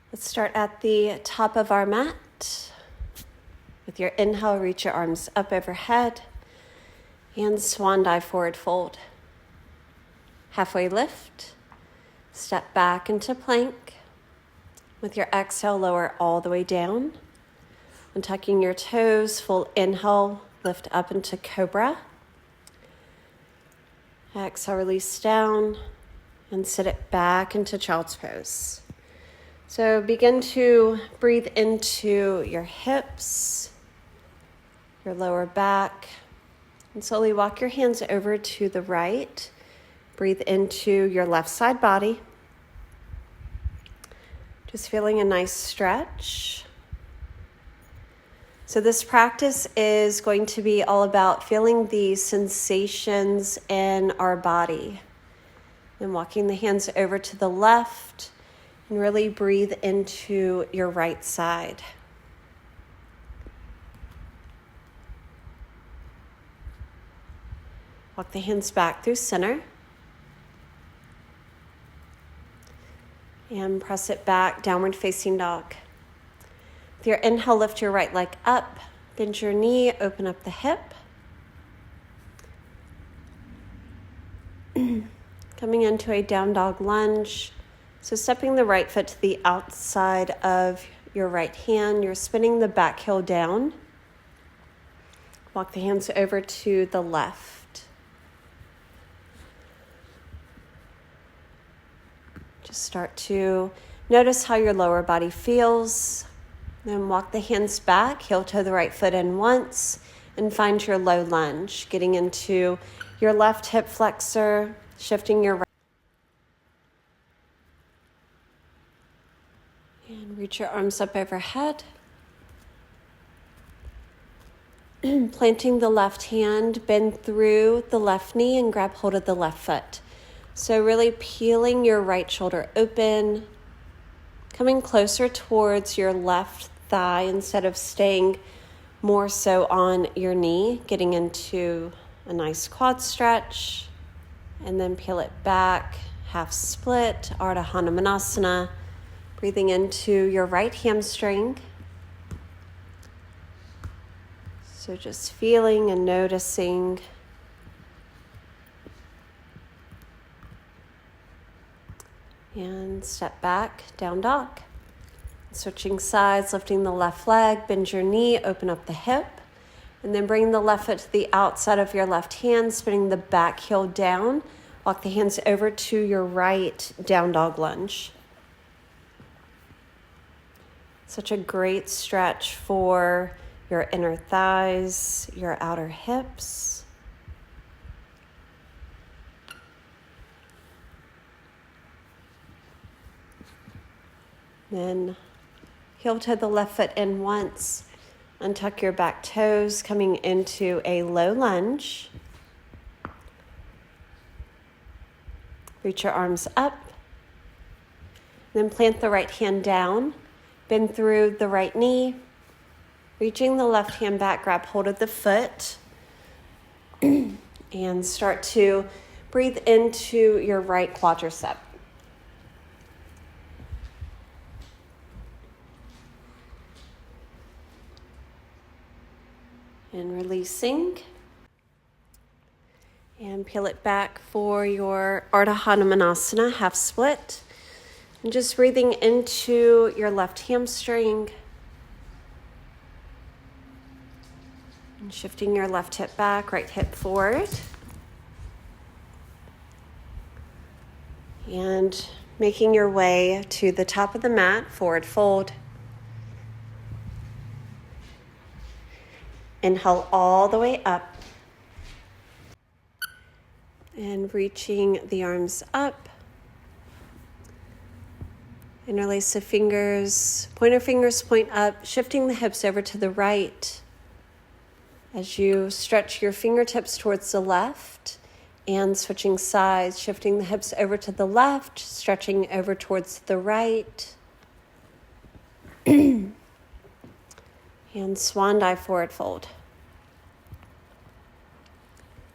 Let's start at the top of our mat. With your inhale, reach your arms up overhead and swan dive forward fold. Halfway lift, step back into plank. With your exhale, lower all the way down. Untucking your toes, full inhale, lift up into cobra. Exhale, release down and sit it back into child's pose. So begin to breathe into your hips, your lower back, and slowly walk your hands over to the right. Breathe into your left side body. Just feeling a nice stretch. So this practice is going to be all about feeling the sensations in our body. And walking the hands over to the left and really breathe into your right side. Walk the hands back through center. And press it back, downward facing dog. With your inhale, lift your right leg up, bend your knee, open up the hip. Coming into a down dog lunge. So stepping the right foot to the outside of your right hand, you're spinning the back heel down. Walk the hands over to the left. Just start to notice how your lower body feels. Then walk the hands back, heel toe the right foot in once, and find your low lunge, getting into your left hip flexor, shifting your right. And reach your arms up overhead. Planting the left hand, bend through the left knee and grab hold of the left foot. So really peeling your right shoulder open, coming closer towards your left thigh instead of staying more so on your knee, getting into a nice quad stretch, and then peel it back, half split, Ardha Hanumanasana. Breathing into your right hamstring. So just feeling and noticing. And step back, down dog. Switching sides, lifting the left leg, bend your knee, open up the hip. And then bring the left foot to the outside of your left hand, spinning the back heel down. Walk the hands over to your right, down dog lunge. Such a great stretch for your inner thighs, your outer hips. Then heel toe the left foot in once. Untuck your back toes, coming into a low lunge. Reach your arms up. Then plant the right hand down. Bend through the right knee, reaching the left hand back, grab hold of the foot, and start to breathe into your right quadricep. And releasing. And peel it back for your Ardha Hanumanasana, half split. And just breathing into your left hamstring. And shifting your left hip back, right hip forward. And making your way to the top of the mat, forward fold. Inhale all the way up. And reaching the arms up. Interlace the fingers, pointer fingers point up, shifting the hips over to the right. As you stretch your fingertips towards the left and switching sides, shifting the hips over to the left, stretching over towards the right. And swan dive forward fold.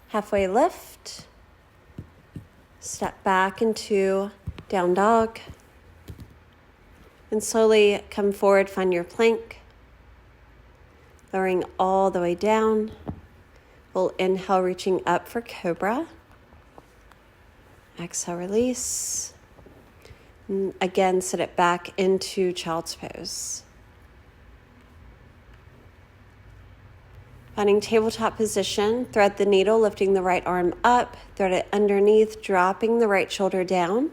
Halfway lift. Step back into down dog. And slowly come forward, find your plank. Lowering all the way down. We'll inhale, reaching up for cobra. Exhale, release. And again, sit it back into child's pose. Finding tabletop position, thread the needle, lifting the right arm up, thread it underneath, dropping the right shoulder down.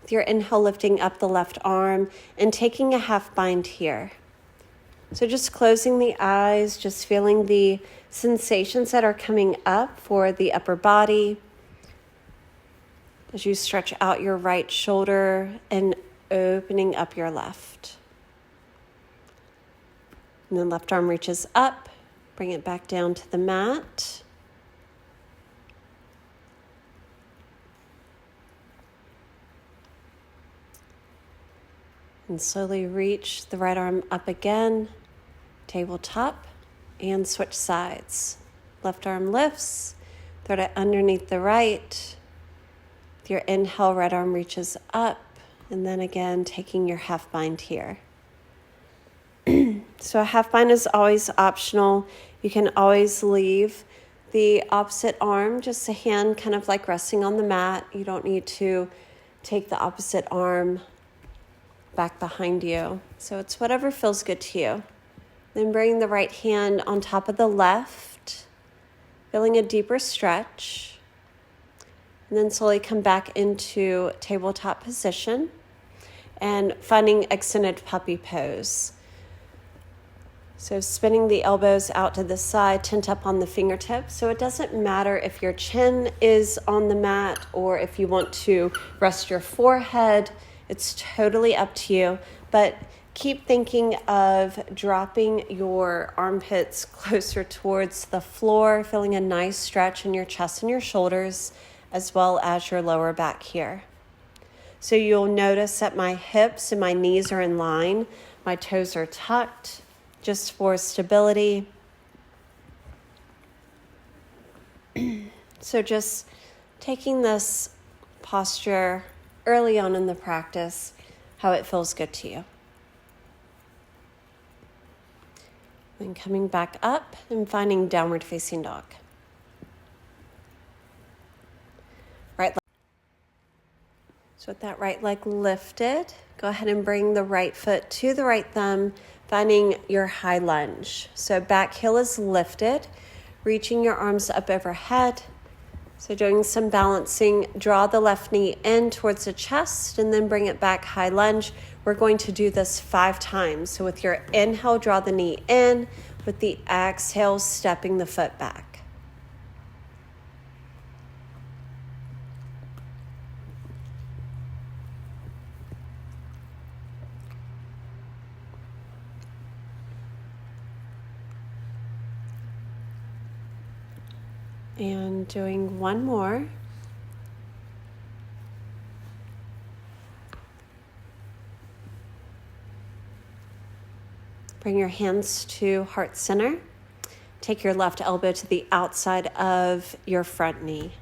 With your inhale, lifting up the left arm and taking a half bind here. So just closing the eyes, just feeling the sensations that are coming up for the upper body as you stretch out your right shoulder and opening up your left. And then left arm reaches up, bring it back down to the mat. And slowly reach the right arm up again, tabletop, and switch sides. Left arm lifts, thread it underneath the right. With your inhale, right arm reaches up, and then again, taking your half bind here. So a half bind is always optional. You can always leave the opposite arm, just a hand kind of like resting on the mat. You don't need to take the opposite arm back behind you. So it's whatever feels good to you. Then bring the right hand on top of the left, feeling a deeper stretch. And then slowly come back into tabletop position and finding extended puppy pose. So spinning the elbows out to the side, tent up on the fingertips. So it doesn't matter if your chin is on the mat or if you want to rest your forehead. It's totally up to you, but keep thinking of dropping your armpits closer towards the floor, feeling a nice stretch in your chest and your shoulders, as well as your lower back here. So you'll notice that my hips and my knees are in line. My toes are tucked, just for stability. So just taking this posture early on in the practice, how it feels good to you. Then coming back up and finding downward facing dog. Right leg. So with that right leg lifted, go ahead and bring the right foot to the right thumb, finding your high lunge. So back heel is lifted, reaching your arms up overhead. So doing some balancing, draw the left knee in towards the chest and then bring it back, high lunge. We're going to do this 5 times. So with your inhale, draw the knee in. With the exhale, stepping the foot back. And doing one more. Bring your hands to heart center. Take your left elbow to the outside of your front knee.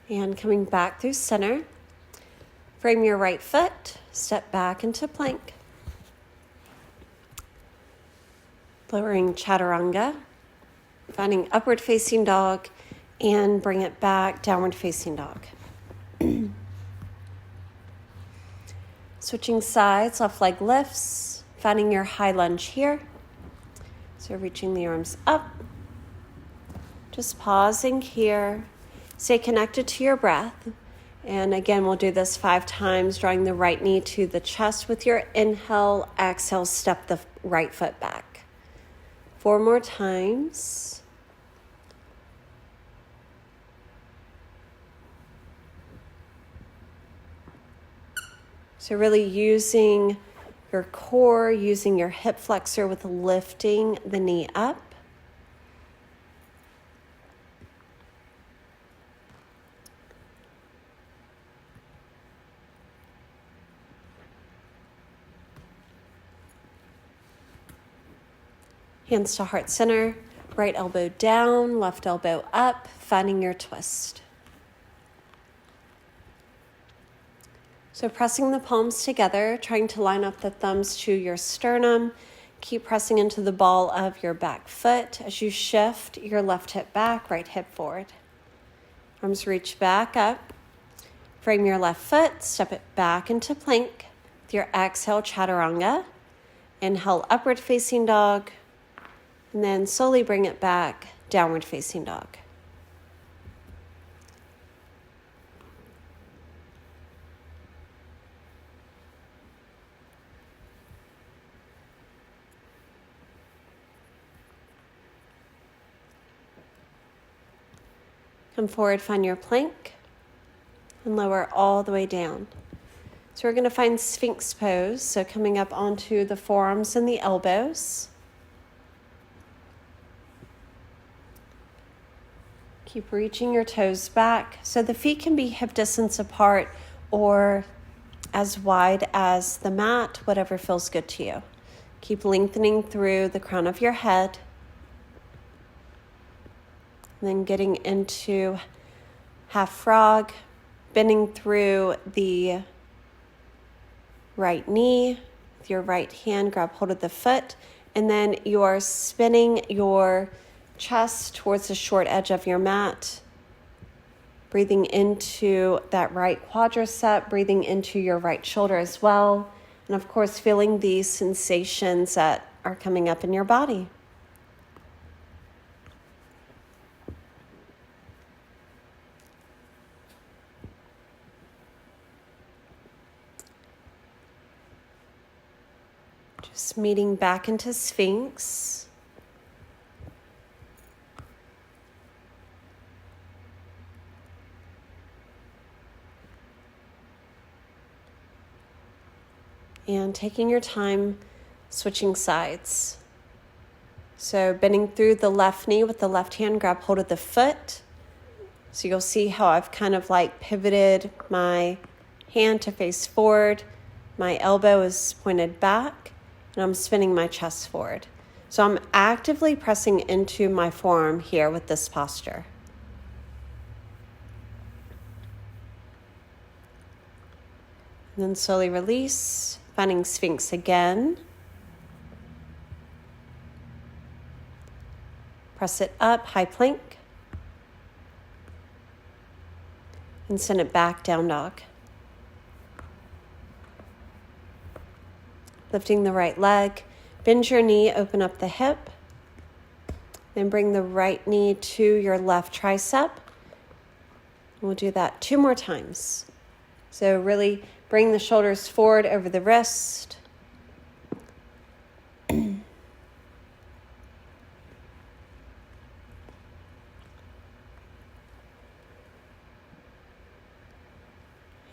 And coming back through center, frame your right foot, step back into plank. Lowering chaturanga, finding upward facing dog, and bring it back, downward facing dog. Switching sides, left leg lifts, finding your high lunge here. So reaching the arms up, just pausing here. Stay connected to your breath. And again, we'll do this 5 times, drawing the right knee to the chest with your inhale. Exhale, step the right foot back. 4 more times. So really using your core, using your hip flexor with lifting the knee up. Hands to heart center, right elbow down, left elbow up, finding your twist. So pressing the palms together, trying to line up the thumbs to your sternum. Keep pressing into the ball of your back foot as you shift your left hip back, right hip forward. Arms reach back up. Frame your left foot, step it back into plank. With your exhale, chaturanga. Inhale, upward facing dog. And then slowly bring it back, downward facing dog. Come forward, find your plank, and lower all the way down. So we're going to find Sphinx pose, so coming up onto the forearms and the elbows. Keep reaching your toes back, so the feet can be hip distance apart or as wide as the mat, whatever feels good to you. Keep lengthening through the crown of your head. And then getting into half frog, bending through the right knee. With your right hand, grab hold of the foot. And then you are spinning your chest towards the short edge of your mat. Breathing into that right quadricep, breathing into your right shoulder as well. And of course, feeling these sensations that are coming up in your body. Just meeting back into Sphinx. And taking your time switching sides. So bending through the left knee with the left hand, grab hold of the foot. So you'll see how I've kind of like pivoted my hand to face forward. My elbow is pointed back. And I'm spinning my chest forward. So I'm actively pressing into my forearm here with this posture. And then slowly release, finding Sphinx again. Press it up, high plank. And send it back, down dog. Lifting the right leg, bend your knee, open up the hip. Then bring the right knee to your left tricep. We'll do that 2 more times. So really bring the shoulders forward over the wrist. And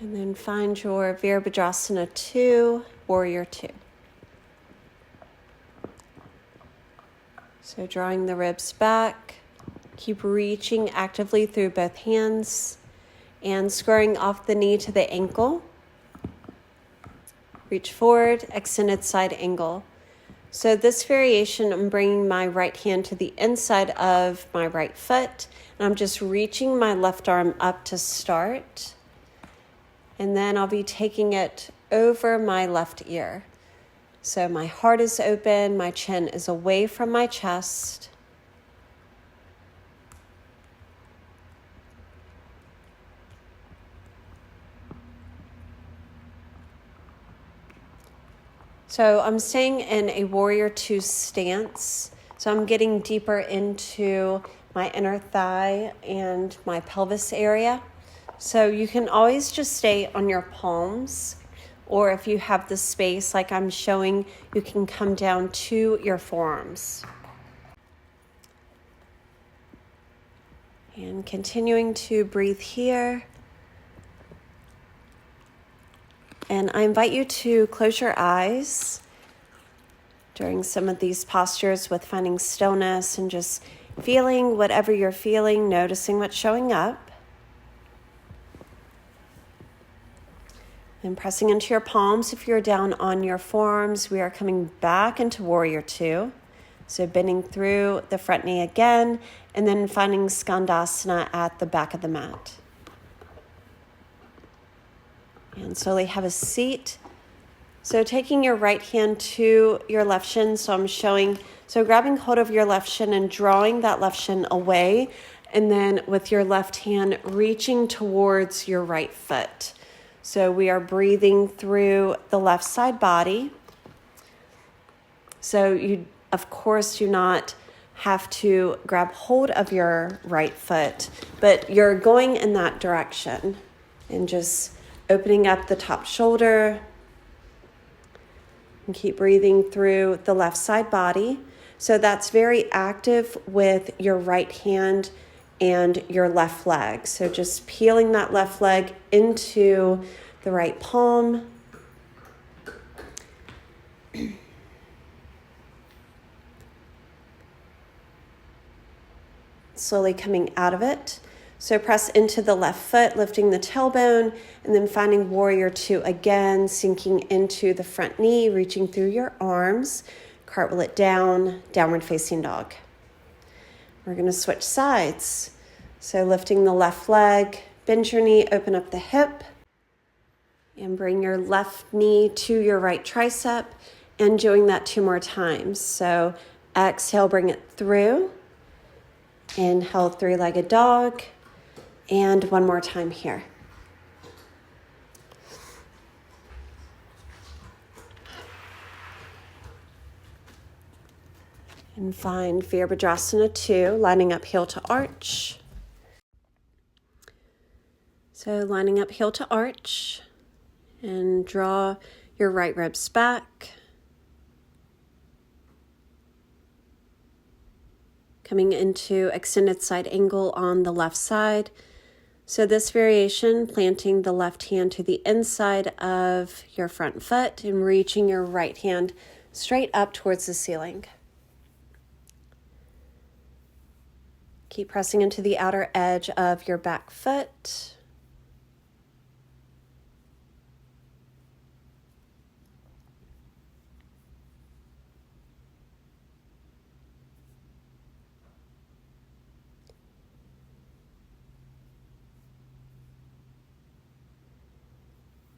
then find your Virabhadrasana 2, Warrior 2. So drawing the ribs back, keep reaching actively through both hands and squaring off the knee to the ankle. Reach forward, extended side angle. So this variation, I'm bringing my right hand to the inside of my right foot, and I'm just reaching my left arm up to start. And then I'll be taking it over my left ear. So my heart is open, my chin is away from my chest. So I'm staying in a Warrior 2 stance. So I'm getting deeper into my inner thigh and my pelvis area. So you can always just stay on your palms, or if you have the space like I'm showing, you can come down to your forearms. And continuing to breathe here. And I invite you to close your eyes during some of these postures with finding stillness and just feeling whatever you're feeling, noticing what's showing up. And pressing into your palms. If you're down on your forearms, we are coming back into Warrior 2. So bending through the front knee again, and then finding Skandasana at the back of the mat. And slowly have a seat. So taking your right hand to your left shin, so grabbing hold of your left shin and drawing that left shin away, and then with your left hand reaching towards your right foot. So we are breathing through the left side body. So you, of course, do not have to grab hold of your right foot, but you're going in that direction and just opening up the top shoulder. And keep breathing through the left side body. So that's very active with your right hand and your left leg. So just peeling that left leg into the right palm. Slowly coming out of it. So press into the left foot, lifting the tailbone, and then finding warrior two again, sinking into the front knee, reaching through your arms, cartwheel it down, downward facing dog. We're going to switch sides. So lifting the left leg, bend your knee, open up the hip, and bring your left knee to your right tricep, and doing that 2 more times. So exhale, bring it through. Inhale, three-legged dog. And 1 more time here. And find Virabhadrasana 2, lining up heel to arch. So lining up heel to arch, and draw your right ribs back. Coming into extended side angle on the left side. So this variation, planting the left hand to the inside of your front foot and reaching your right hand straight up towards the ceiling. Keep pressing into the outer edge of your back foot.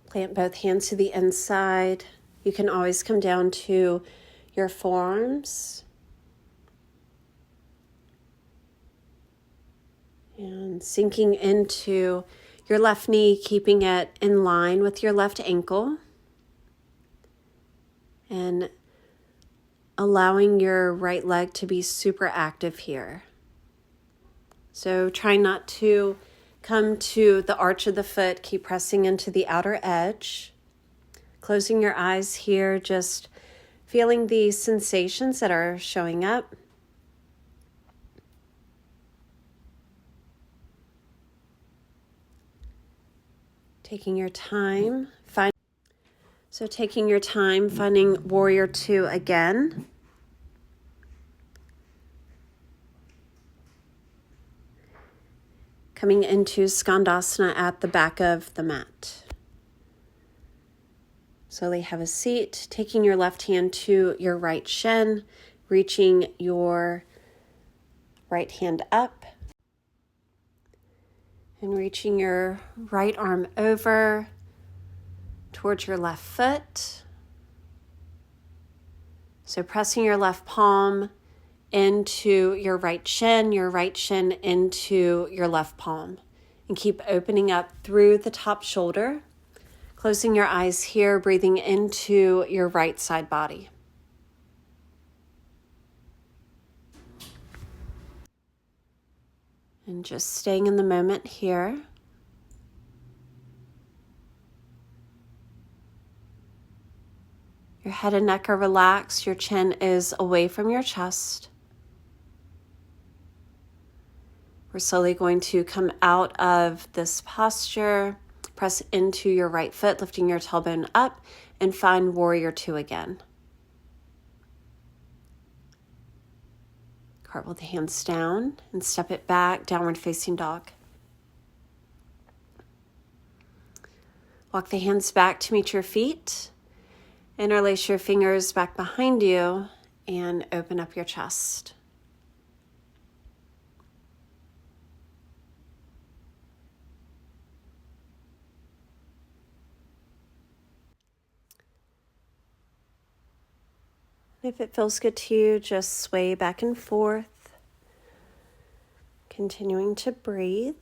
Plant both hands to the inside. You can always come down to your forearms. And sinking into your left knee, keeping it in line with your left ankle. And allowing your right leg to be super active here. So try not to come to the arch of the foot, keep pressing into the outer edge. Closing your eyes here, just feeling the sensations that are showing up. Taking your time, finding warrior two again. Coming into Skandasana at the back of the mat. Slowly have a seat, taking your left hand to your right shin, reaching your right hand up, and reaching your right arm over towards your left foot. So pressing your left palm into your right shin into your left palm. And keep opening up through the top shoulder. Closing your eyes here, breathing into your right side body. And just staying in the moment here. Your head and neck are relaxed. Your chin is away from your chest. We're slowly going to come out of this posture, press into your right foot, lifting your tailbone up, and find warrior two again. Cartwheel the hands down and step it back, downward facing dog. Walk the hands back to meet your feet. Interlace your fingers back behind you and open up your chest. If it feels good to you, just sway back and forth, continuing to breathe.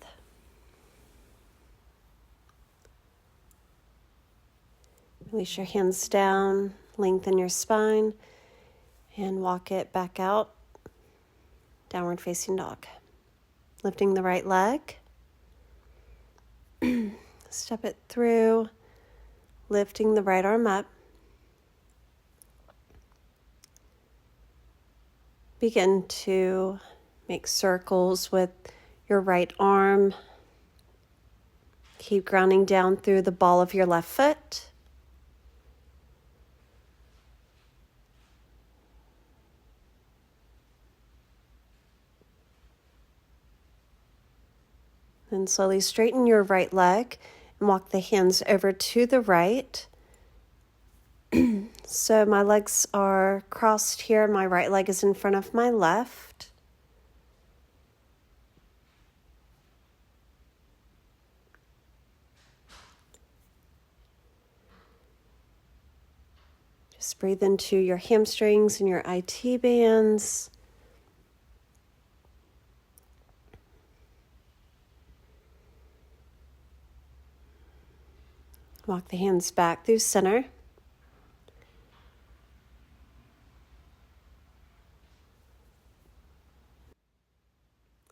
Release your hands down, lengthen your spine, and walk it back out, downward facing dog. Lifting the right leg, step it through, lifting the right arm up. Begin to make circles with your right arm. Keep grounding down through the ball of your left foot. Then slowly straighten your right leg and walk the hands over to the right. So my legs are crossed here. My right leg is in front of my left. Just breathe into your hamstrings and your IT bands. Walk the hands back through center.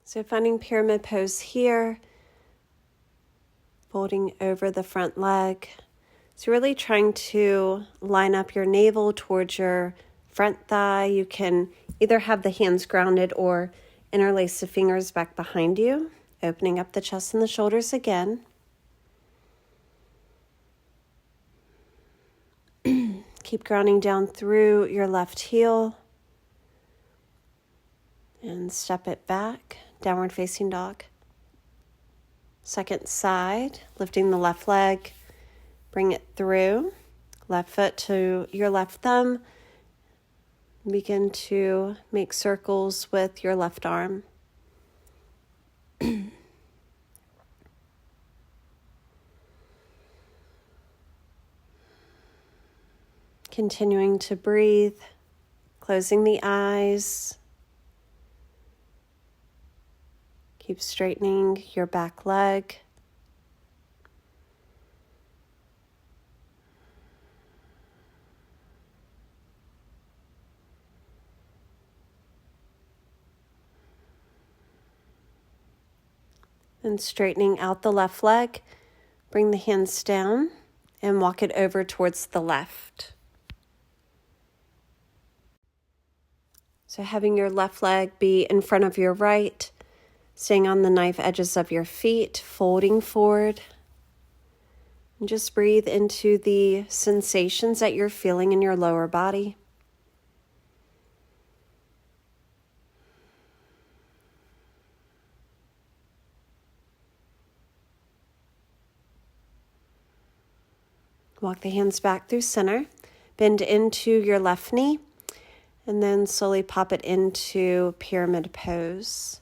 So finding pyramid pose here, folding over the front leg. So really trying to line up your navel towards your front thigh. You can either have the hands grounded or interlace the fingers back behind you, opening up the chest and the shoulders again. Keep grounding down through your left heel and step it back. Downward facing dog. Second side, lifting the left leg, bring it through. Left foot to your left thumb. Begin to make circles with your left arm. Continuing to breathe, closing the eyes. Keep straightening your back leg. And straightening out the left leg, bring the hands down and walk it over towards the left. So having your left leg be in front of your right, staying on the knife edges of your feet, folding forward. And just breathe into the sensations that you're feeling in your lower body. Walk the hands back through center, bend into your left knee, and then slowly pop it into pyramid pose.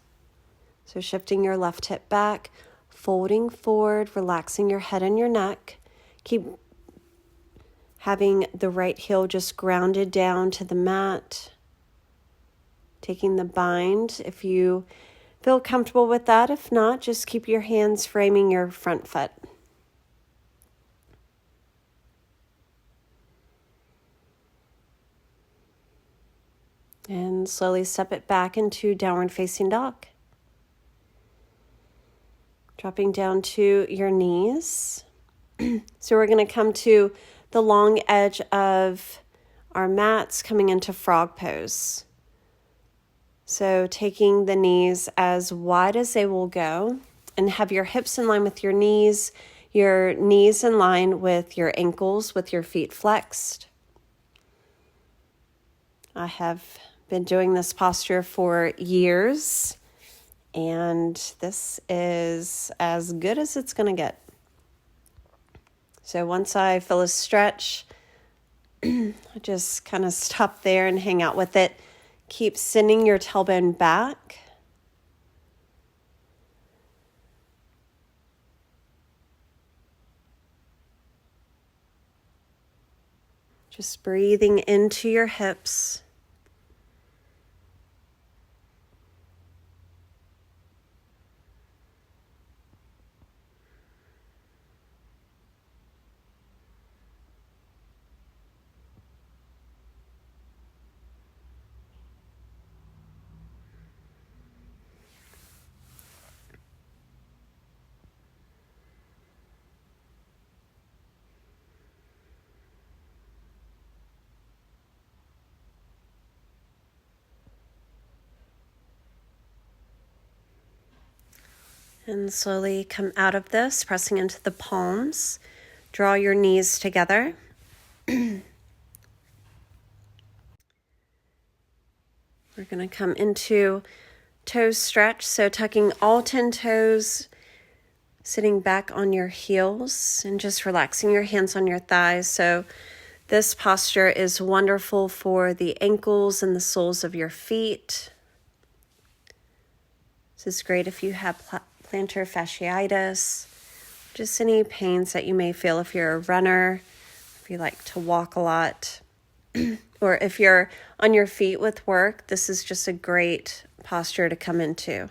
So shifting your left hip back, folding forward, relaxing your head and your neck. Keep having the right heel just grounded down to the mat. Taking the bind if you feel comfortable with that. If not, just keep your hands framing your front foot. And slowly step it back into downward facing dog. Dropping down to your knees. So we're going to come to the long edge of our mats, coming into frog pose. So taking the knees as wide as they will go and have your hips in line with your knees in line with your ankles, with your feet flexed. I have been doing this posture for years, and this is as good as it's going to get. So once I feel a stretch, Just kind of stop there and hang out with it. Keep sending your tailbone back. Just breathing into your hips. And slowly come out of this, pressing into the palms. Draw your knees together. We're going to come into toe stretch, so tucking all 10 toes, sitting back on your heels, and just relaxing your hands on your thighs. So this posture is wonderful for the ankles and the soles of your feet. This is great if you have plantar fasciitis, just any pains that you may feel if you're a runner, if you like to walk a lot, or if you're on your feet with work. This is just a great posture to come into.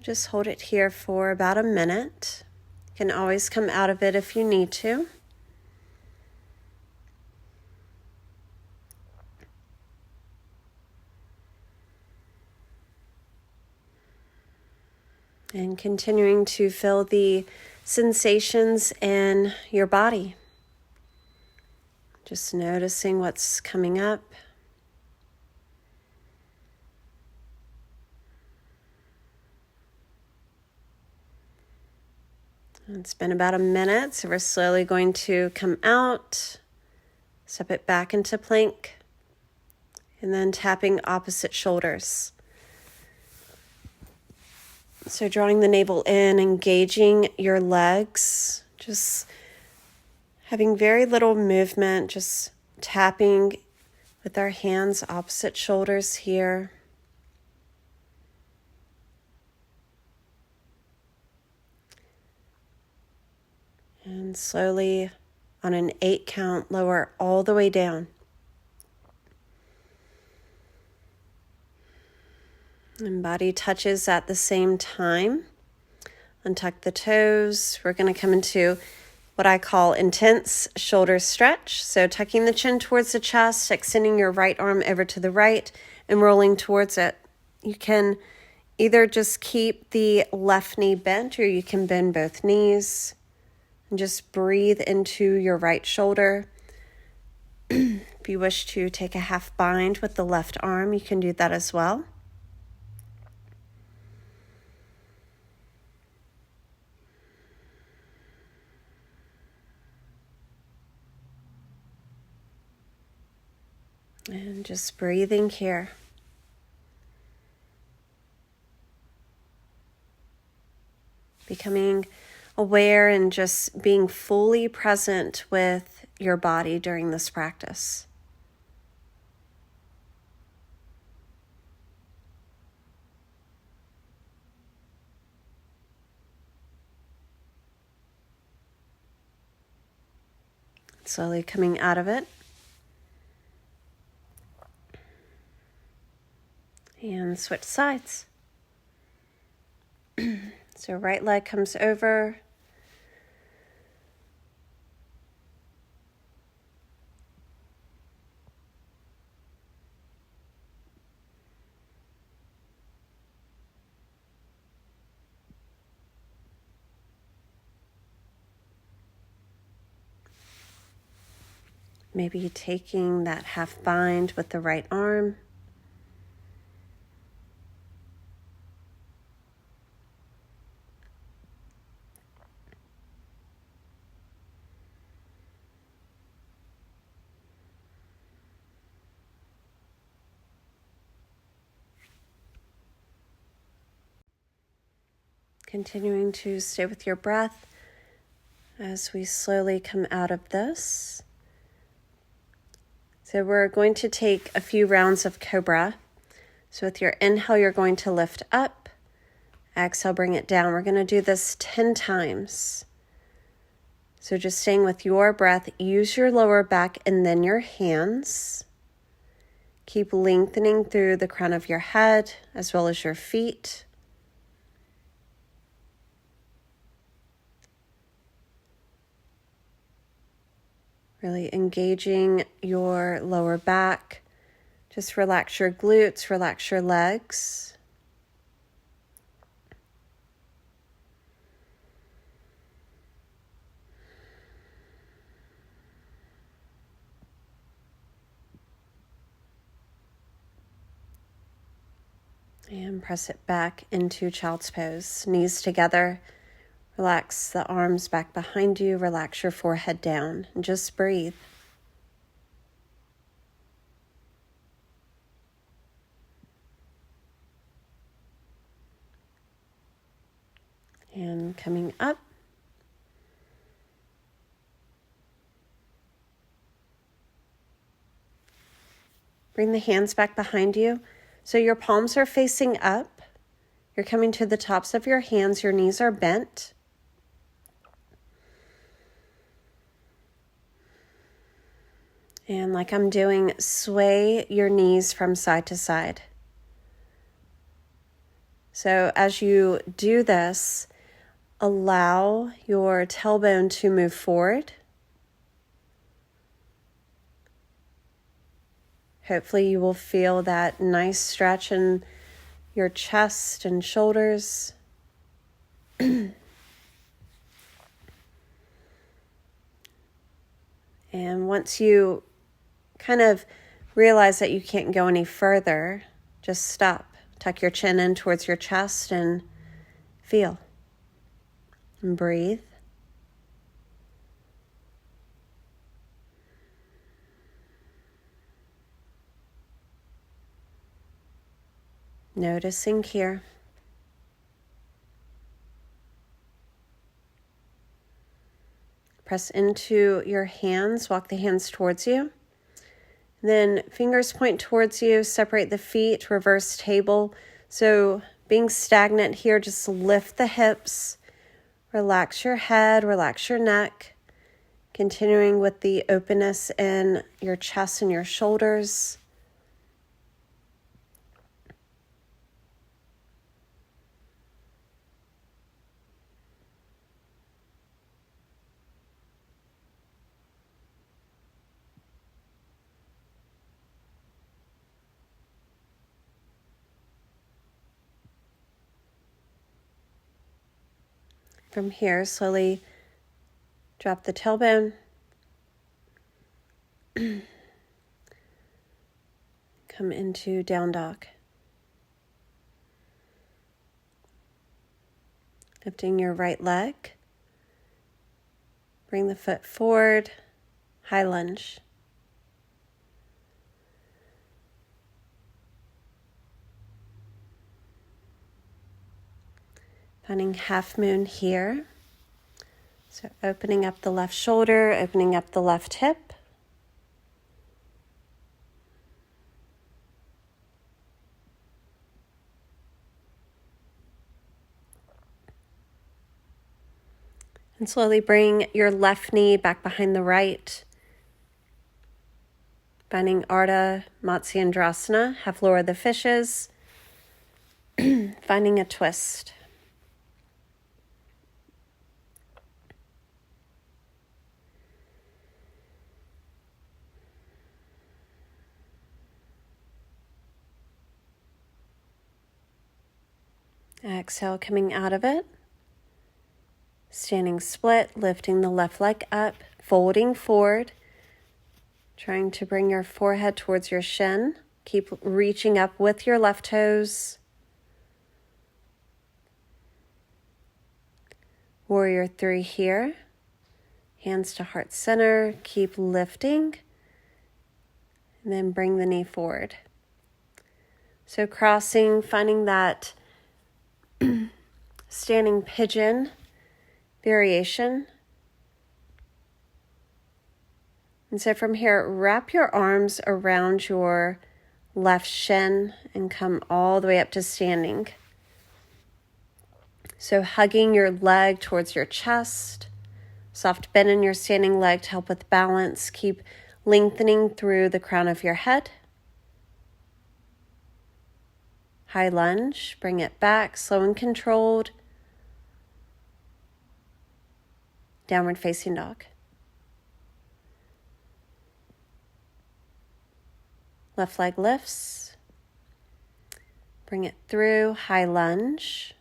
Just hold it here for about a minute. You can always come out of it if you need to. And continuing to feel the sensations in your body. Just noticing what's coming up. It's been about a minute, so we're slowly going to come out, step it back into plank, and then tapping opposite shoulders. So drawing the navel in, engaging your legs, just having very little movement, just tapping with our hands opposite shoulders here. And slowly, on an 8 count, lower all the way down. And body touches at the same time. Untuck the toes. We're going to come into what I call intense shoulder stretch. So tucking the chin towards the chest, extending your right arm over to the right and rolling towards it. You can either just keep the left knee bent, or you can bend both knees. And just breathe into your right shoulder. If you wish to take a half bind with the left arm, you can do that as well. And just breathing here. Becoming aware and just being fully present with your body during this practice. Slowly coming out of it. And switch sides. So right leg comes over. Maybe taking that half bind with the right arm. Continuing to stay with your breath as we slowly come out of this. So we're going to take a few rounds of Cobra. So with your inhale, you're going to lift up. Exhale, bring it down. We're going to do this 10 times. So just staying with your breath, use your lower back and then your hands. Keep lengthening through the crown of your head as well as your feet. Really engaging your lower back. Just relax your glutes, relax your legs. And press it back into child's pose. Knees together. Relax the arms back behind you. Relax your forehead down. And just breathe. And coming up. Bring the hands back behind you. So your palms are facing up. You're coming to the tops of your hands. Your knees are bent. And like I'm doing, sway your knees from side to side. So as you do this, allow your tailbone to move forward. Hopefully you will feel that nice stretch in your chest and shoulders. And once you kind of realize that you can't go any further, just stop. Tuck your chin in towards your chest and feel. And breathe. Noticing here. Press into your hands, walk the hands towards you. Then fingers point towards you, separate the feet, reverse table. So being stagnant here, just lift the hips, relax your head, relax your neck. Continuing with the openness in your chest and your shoulders. From here, slowly drop the tailbone. Come into down dog. Lifting your right leg. Bring the foot forward. High lunge. Finding half moon here. So opening up the left shoulder, opening up the left hip. And slowly bring your left knee back behind the right. Finding Ardha Matsyendrasana, half lower the fishes. Finding a twist. Exhale, coming out of it. Standing split, lifting the left leg up, folding forward. Trying to bring your forehead towards your shin. Keep reaching up with your left toes. Warrior 3 here. Hands to heart center. Keep lifting. And then bring the knee forward. So crossing, finding that standing pigeon variation. And so from here, wrap your arms around your left shin and come all the way up to standing. So hugging your leg towards your chest, soft bend in your standing leg to help with balance. Keep lengthening through the crown of your head. High lunge, bring it back, slow and controlled. Downward facing dog. Left leg lifts. Bring it through, high lunge.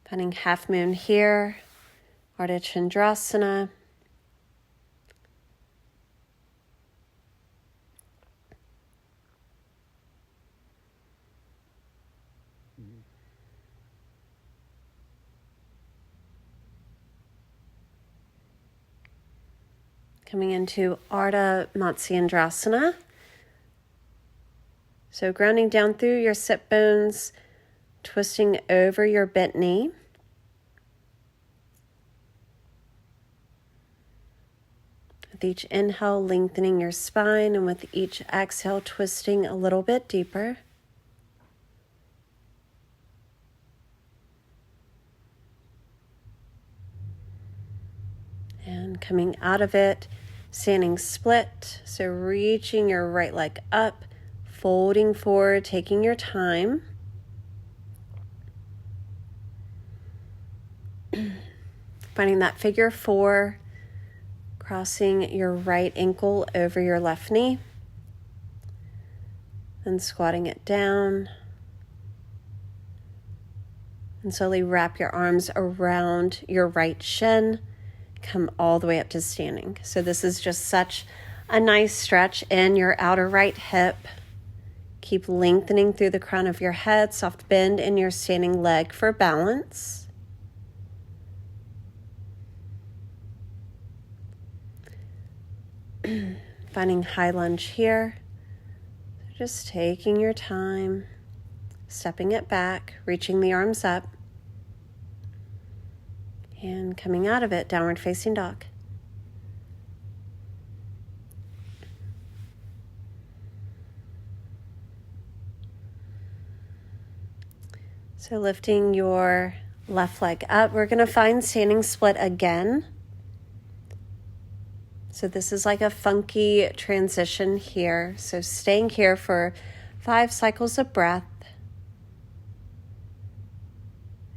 Finding half moon here, Ardha Chandrasana. Coming into Ardha Matsyendrasana. So grounding down through your sit bones, twisting over your bent knee. With each inhale, lengthening your spine, and with each exhale, twisting a little bit deeper. And coming out of it, standing split. So reaching your right leg up, folding forward, taking your time. Finding that figure four, crossing your right ankle over your left knee. Then squatting it down. And slowly wrap your arms around your right shin. Come all the way up to standing. So this is just such a nice stretch in your outer right hip. Keep lengthening through the crown of your head, soft bend in your standing leg for balance. Finding high lunge here. Just taking your time, stepping it back, reaching the arms up. And coming out of it, downward facing dog. So lifting your left leg up, we're going to find standing split again. So this is like a funky transition here. So staying here for 5 cycles of breath.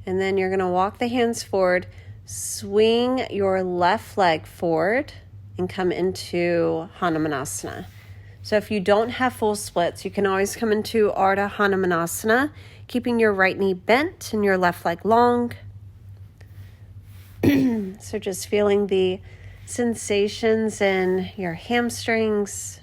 And then you're going to walk the hands forward. Swing your left leg forward and come into Hanumanasana. So if you don't have full splits, you can always come into Ardha Hanumanasana, keeping your right knee bent and your left leg long. So just feeling the sensations in your hamstrings.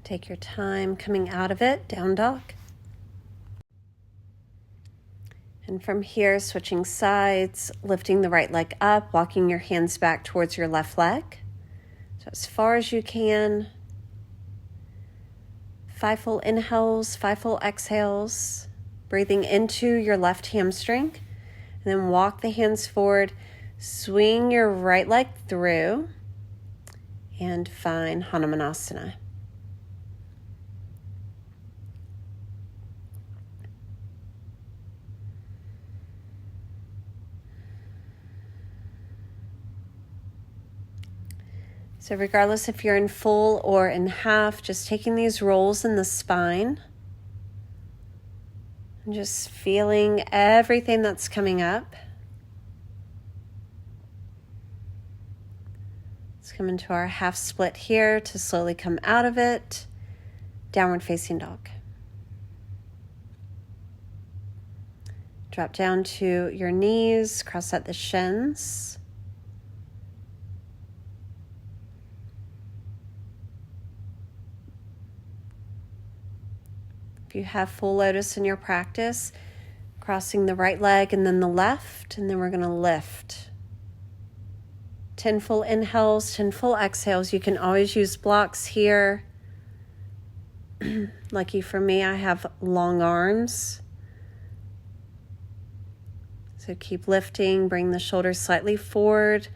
Take your time coming out of it, down dog. And from here, switching sides, lifting the right leg up, walking your hands back towards your left leg. So as far as you can. 5 full inhales, 5 full exhales. Breathing into your left hamstring. And then walk the hands forward, swing your right leg through, and find Hanumanasana. So regardless if you're in full or in half, just taking these rolls in the spine and just feeling everything that's coming up. Let's come into our half split here to slowly come out of it. Downward facing dog. Drop down to your knees, cross out the shins. If you have full lotus in your practice, Crossing the right leg and then the left, and then we're going to lift. 10 full inhales, 10 full exhales. You can always use blocks here. Lucky for me, I have long arms. So keep lifting, bring the shoulders slightly forward,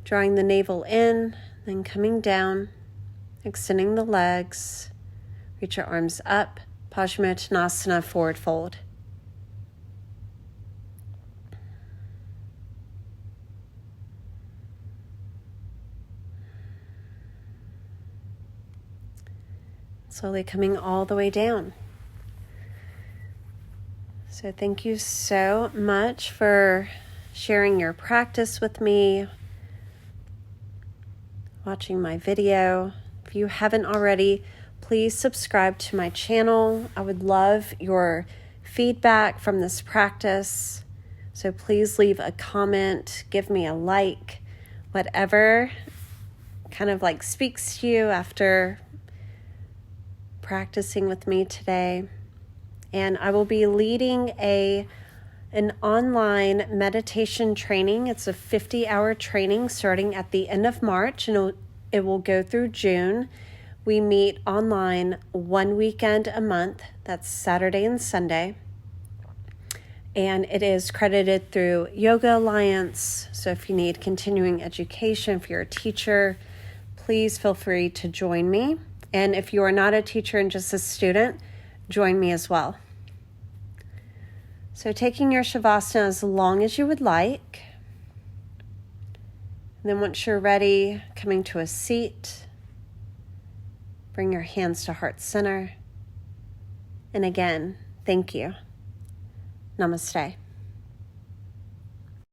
drawing the navel in, then coming down, extending the legs. Reach your arms up, Paschimottanasana, forward fold. Slowly coming all the way down. So thank you so much for sharing your practice with me, watching my video. If you haven't already, please subscribe to my channel. I would love your feedback from this practice. So please leave a comment, give me a like, whatever kind of like speaks to you after practicing with me today. And I will be leading an online meditation training. It's a 50-hour training starting at the end of March, and it will go through June. We meet online one weekend a month. That's Saturday and Sunday. And it is credited through Yoga Alliance. So if you need continuing education, if you're a teacher, please feel free to join me. And if you are not a teacher and just a student, join me as well. So taking your Shavasana as long as you would like. And then once you're ready, coming to a seat, bring your hands to heart center. And again, thank you. Namaste.